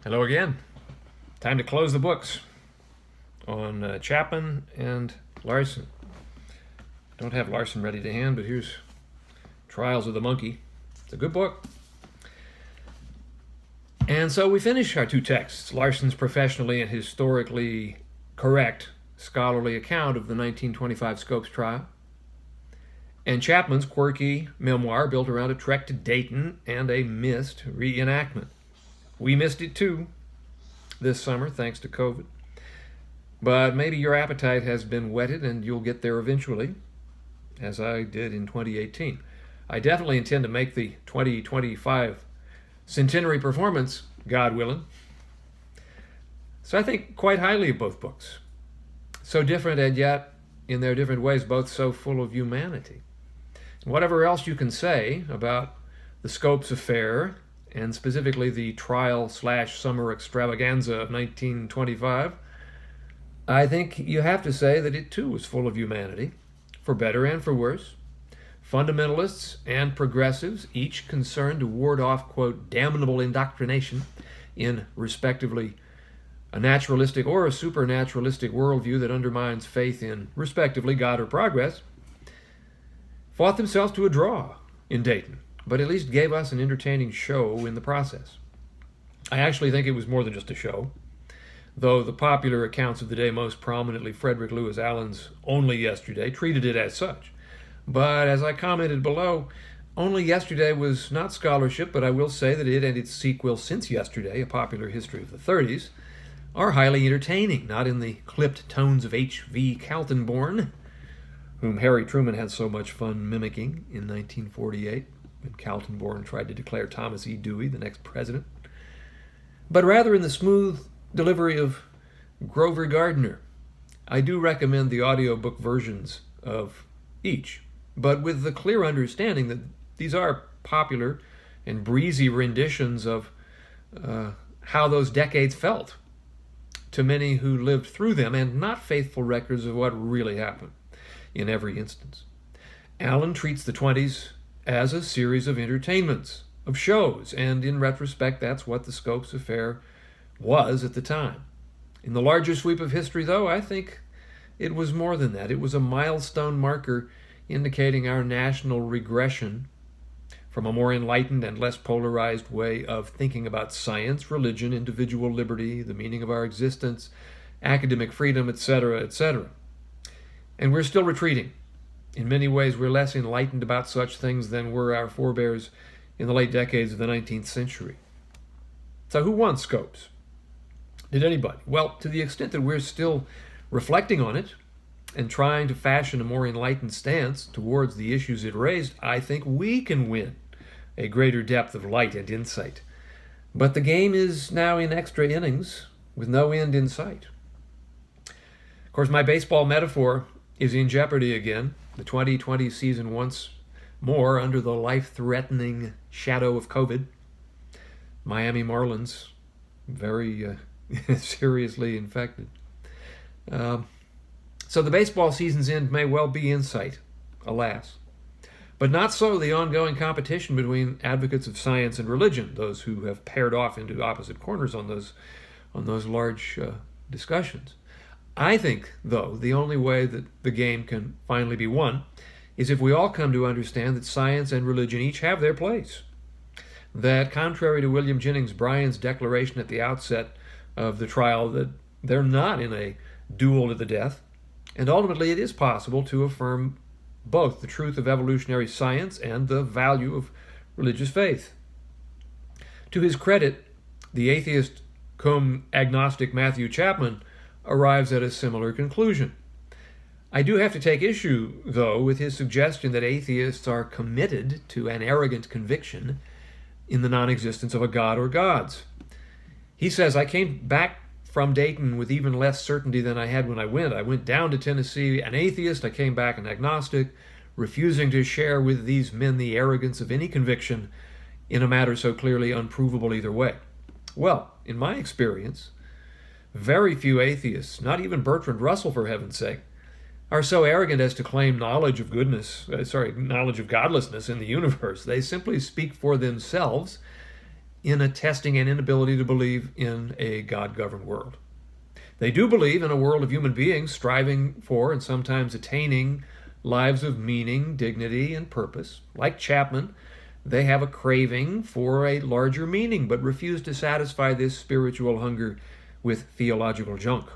Hello again. Time to close the books on Chapman and Larson. Don't have Larson ready to hand, but here's Trials of the Monkey. It's a good book. And so we finish our two texts, Larson's professionally and historically correct scholarly account of the 1925 Scopes trial, and Chapman's quirky memoir built around a trek to Dayton and a missed reenactment. We missed it too this summer, thanks to COVID. But maybe your appetite has been whetted and you'll get there eventually, as I did in 2018. I definitely intend to make the 2025 centenary performance, God willing. So I think quite highly of both books. So different and yet, in their different ways, both so full of humanity. Whatever else you can say about the Scopes affair, and specifically the trial/summer extravaganza of 1925, I think you have to say that it too was full of humanity, for better and for worse. Fundamentalists and progressives, each concerned to ward off, quote, damnable indoctrination in, respectively, a naturalistic or a supernaturalistic worldview that undermines faith in, respectively, God or progress, fought themselves to a draw in Dayton, but at least gave us an entertaining show in the process. I actually think it was more than just a show, though the popular accounts of the day, most prominently Frederick Lewis Allen's Only Yesterday, treated it as such. But as I commented below, Only Yesterday was not scholarship, but I will say that it and its sequel Since Yesterday, A Popular History of the 30s, are highly entertaining, not in the clipped tones of H.V. Kaltenborn, whom Harry Truman had so much fun mimicking in 1948 when Kaltenborn tried to declare Thomas E. Dewey the next president, but rather in the smooth delivery of Grover Gardner. I do recommend the audiobook versions of each, but with the clear understanding that these are popular and breezy renditions of how those decades felt to many who lived through them, and not faithful records of what really happened in every instance. Allen treats the 20s as a series of entertainments, of shows, and in retrospect, that's what the Scopes affair was at the time. In the larger sweep of history, though, I think it was more than that. It was a milestone marker indicating our national regression from a more enlightened and less polarized way of thinking about science, religion, individual liberty, the meaning of our existence, academic freedom, etc., etc. And we're still retreating. In many ways, we're less enlightened about such things than were our forebears in the late decades of the 19th century. So who won Scopes? Did anybody? Well, to the extent that we're still reflecting on it and trying to fashion a more enlightened stance towards the issues it raised, I think we can win a greater depth of light and insight. But the game is now in extra innings with no end in sight. Of course, my baseball metaphor is in jeopardy again. The 2020 season once more under the life-threatening shadow of COVID. Miami Marlins, very seriously infected. So the baseball season's end may well be in sight, alas. But not so the ongoing competition between advocates of science and religion, those who have paired off into opposite corners on those large discussions. I think, though, the only way that the game can finally be won is if we all come to understand that science and religion each have their place. That, contrary to William Jennings Bryan's declaration at the outset of the trial, that they're not in a duel to the death, and ultimately it is possible to affirm both the truth of evolutionary science and the value of religious faith. To his credit, the atheist cum agnostic Matthew Chapman arrives at a similar conclusion. I do have to take issue, though, with his suggestion that atheists are committed to an arrogant conviction in the non-existence of a god or gods. He says, I came back from Dayton with even less certainty than I had when I went. I went down to Tennessee an atheist, I came back an agnostic, refusing to share with these men the arrogance of any conviction in a matter so clearly unprovable either way. Well, in my experience, very few atheists, not even Bertrand Russell for heaven's sake, are so arrogant as to claim knowledge of godlessness in the universe. They simply speak for themselves in attesting an inability to believe in a God-governed world. They do believe in a world of human beings striving for and sometimes attaining lives of meaning, dignity, and purpose. Like Chapman, they have a craving for a larger meaning, but refuse to satisfy this spiritual hunger with theological junk.